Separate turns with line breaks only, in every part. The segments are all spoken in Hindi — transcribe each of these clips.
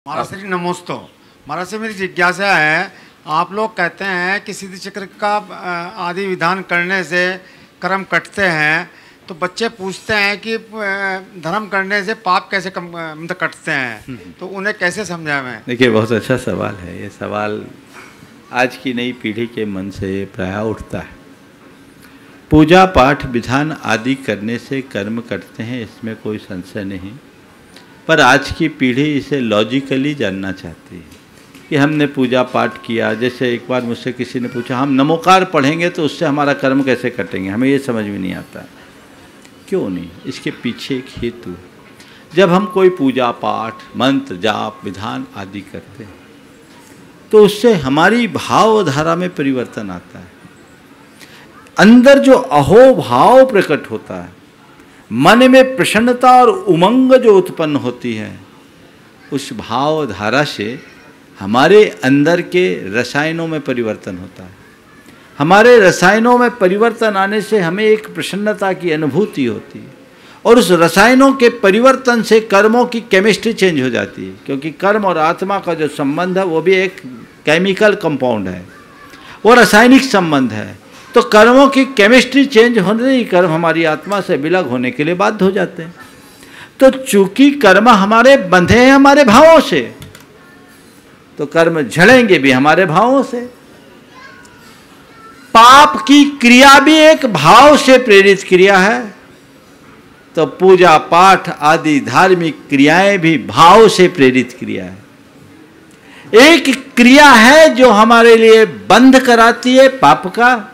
महाराज श्री नमोस्तो। महाराज से मेरी जिज्ञासा है, आप लोग कहते हैं कि सिद्धि चक्र का आदि विधान करने से कर्म कटते हैं, तो बच्चे पूछते हैं कि धर्म करने से पाप कैसे मतलब कटते हैं, तो उन्हें कैसे समझाएं मैं?
देखिए, बहुत अच्छा सवाल है। ये सवाल आज की नई पीढ़ी के मन से प्रायः उठता है। पूजा पाठ विधान आदि करने से कर्म कटते हैं, इसमें कोई संशय नहीं, पर आज की पीढ़ी इसे लॉजिकली जानना चाहती है कि हमने पूजा पाठ किया। जैसे एक बार मुझसे किसी ने पूछा, हम नमोकार पढ़ेंगे तो उससे हमारा कर्म कैसे कटेंगे? हमें ये समझ में नहीं आता। क्यों नहीं? इसके पीछे एक हेतु। जब हम कोई पूजा पाठ मंत्र जाप विधान आदि करते हैं तो उससे हमारी भावधारा में परिवर्तन आता है। अंदर जो अहोभाव प्रकट होता है, मन में प्रसन्नता और उमंग जो उत्पन्न होती है, उस भावधारा से हमारे अंदर के रसायनों में परिवर्तन होता है। हमारे रसायनों में परिवर्तन आने से हमें एक प्रसन्नता की अनुभूति होती है, और उस रसायनों के परिवर्तन से कर्मों की केमिस्ट्री चेंज हो जाती है, क्योंकि कर्म और आत्मा का जो संबंध है वो भी एक केमिकल कंपाउंड है, वो रासायनिक संबंध है। तो कर्मों की केमिस्ट्री चेंज होने ही कर्म हमारी आत्मा से विलग होने के लिए बाध्य हो जाते हैं। तो चूंकि कर्म हमारे बंधे हैं हमारे भावों से, तो कर्म झड़ेंगे भी हमारे भावों से। पाप की क्रिया भी एक भाव से प्रेरित क्रिया है, तो पूजा पाठ आदि धार्मिक क्रियाएं भी भाव से प्रेरित क्रिया है। एक क्रिया है जो हमारे लिए बंध कराती है पाप का,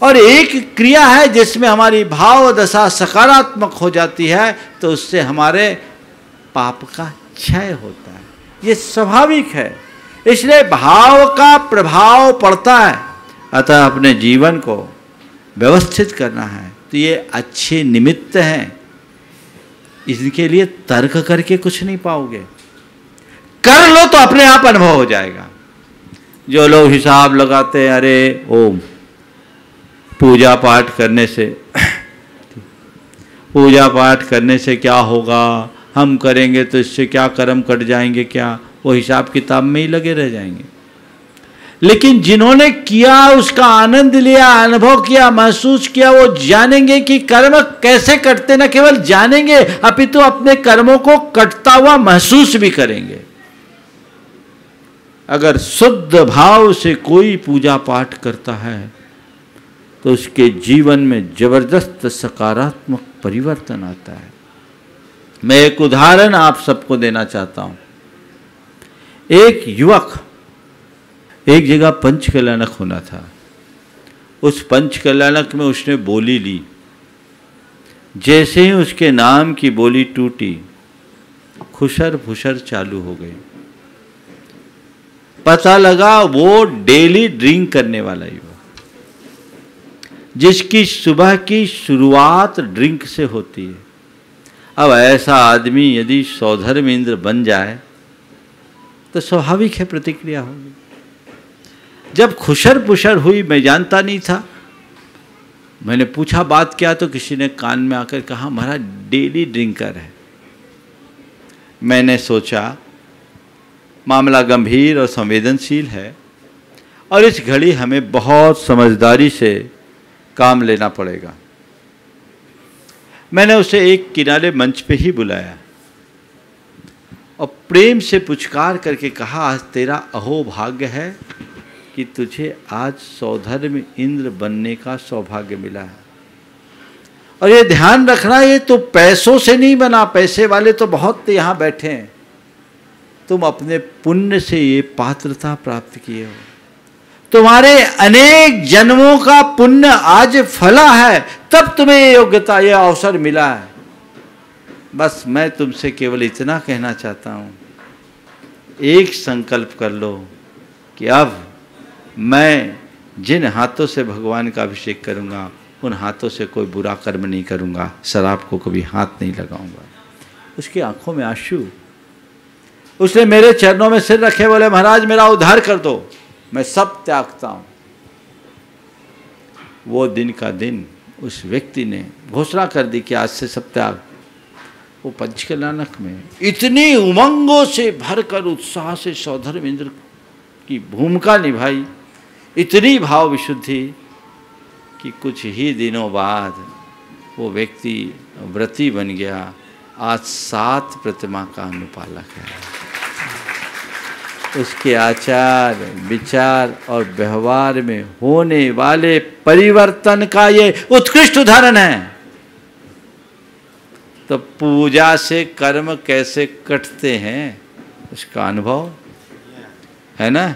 और एक क्रिया है जिसमें हमारी भाव दशा सकारात्मक हो जाती है, तो उससे हमारे पाप का क्षय होता है। ये स्वाभाविक है, इसलिए भाव का प्रभाव पड़ता है। अतः अपने जीवन को व्यवस्थित करना है तो ये अच्छे निमित्त हैं, इनके लिए तर्क करके कुछ नहीं पाओगे। कर लो तो अपने आप अनुभव हो जाएगा। जो लोग हिसाब लगाते हैं, अरे ओम पूजा पाठ करने से क्या होगा, हम करेंगे तो इससे क्या कर्म कट जाएंगे, क्या वो हिसाब किताब में ही लगे रह जाएंगे। लेकिन जिन्होंने किया, उसका आनंद लिया, अनुभव किया, महसूस किया, वो जानेंगे कि कर्म कैसे कटते। न केवल जानेंगे अपितु अपने कर्मों को कटता हुआ महसूस भी करेंगे। अगर शुद्ध भाव से कोई पूजा पाठ करता है तो उसके जीवन में जबरदस्त सकारात्मक परिवर्तन आता है। मैं एक उदाहरण आप सबको देना चाहता हूं। एक युवक एक जगह पंचकल्याणक होना था। उस पंचकल्याणक में उसने बोली ली। जैसे ही उसके नाम की बोली टूटी, खुशर फुशर चालू हो गई। पता लगा वो डेली ड्रिंक करने वाला युवक, जिसकी सुबह की शुरुआत ड्रिंक से होती है। अब ऐसा आदमी यदि सौधर्म इंद्र बन जाए तो स्वाभाविक है प्रतिक्रिया होगी। जब खुशर पुशर हुई, मैं जानता नहीं था, मैंने पूछा बात क्या, तो किसी ने कान में आकर कहा महाराज डेली ड्रिंकर है। मैंने सोचा मामला गंभीर और संवेदनशील है, और इस घड़ी हमें बहुत समझदारी से काम लेना पड़ेगा। मैंने उसे एक किनारे मंच पे ही बुलाया और प्रेम से पुचकार करके कहा, आज तेरा अहोभाग्य है कि तुझे आज सौधर्म इंद्र बनने का सौभाग्य मिला है। और ये ध्यान रखना, ये तो पैसों से नहीं बना, पैसे वाले तो बहुत यहाँ बैठे हैं, तुम अपने पुण्य से ये पात्रता प्राप्त किए हो। तुम्हारे अनेक जन्मों का पुण्य आज फला है, तब तुम्हें ये योग्यता, ये अवसर मिला है। बस मैं तुमसे केवल इतना कहना चाहता हूँ, एक संकल्प कर लो कि अब मैं जिन हाथों से भगवान का अभिषेक करूँगा, उन हाथों से कोई बुरा कर्म नहीं करूँगा, शराब को कभी हाथ नहीं लगाऊंगा। उसकी आंखों में आंसू। उसने मेरे चरणों में सिर रखे, बोले महाराज मेरा उद्धार कर दो, मैं सब त्यागता हूँ। वो दिन का दिन उस व्यक्ति ने घोषणा कर दी कि आज से सब त्याग। वो पंचकल्याणक में इतनी उमंगों से भरकर उत्साह से सौधर्म इंद्र की भूमिका निभाई, इतनी भाव विशुद्धि कि कुछ ही दिनों बाद वो व्यक्ति व्रती बन गया। आज 7 प्रतिमा का अनुपालक है। उसके आचार विचार और व्यवहार में होने वाले परिवर्तन का ये उत्कृष्ट उदाहरण है। तो पूजा से कर्म कैसे कटते हैं उसका अनुभव है ना।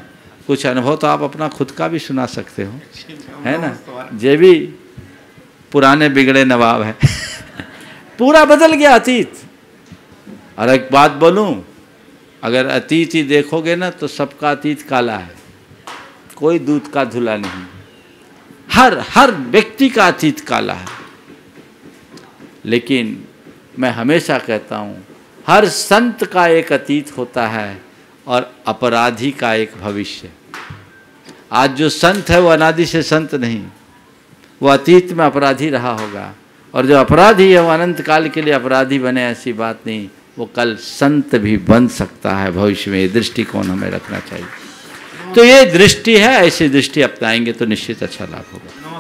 कुछ अनुभव तो आप अपना खुद का भी सुना सकते हो, है ना। ये भी पुराने बिगड़े नवाब है पूरा बदल गया अतीत। और एक बात बोलूं, अगर अतीत ही देखोगे ना तो सबका अतीत काला है, कोई दूध का धुला नहीं। हर व्यक्ति का अतीत काला है। लेकिन मैं हमेशा कहता हूँ हर संत का एक अतीत होता है और अपराधी का एक भविष्य। आज जो संत है वो अनादि से संत नहीं, वो अतीत में अपराधी रहा होगा, और जो अपराधी है वो अनंत काल के लिए अपराधी बने, ऐसी बात नहीं, वो कल संत भी बन सकता है भविष्य में। ये दृष्टिकोण हमें रखना चाहिए। तो ये दृष्टि है, ऐसी दृष्टि अपनाएंगे तो निश्चित अच्छा लाभ होगा।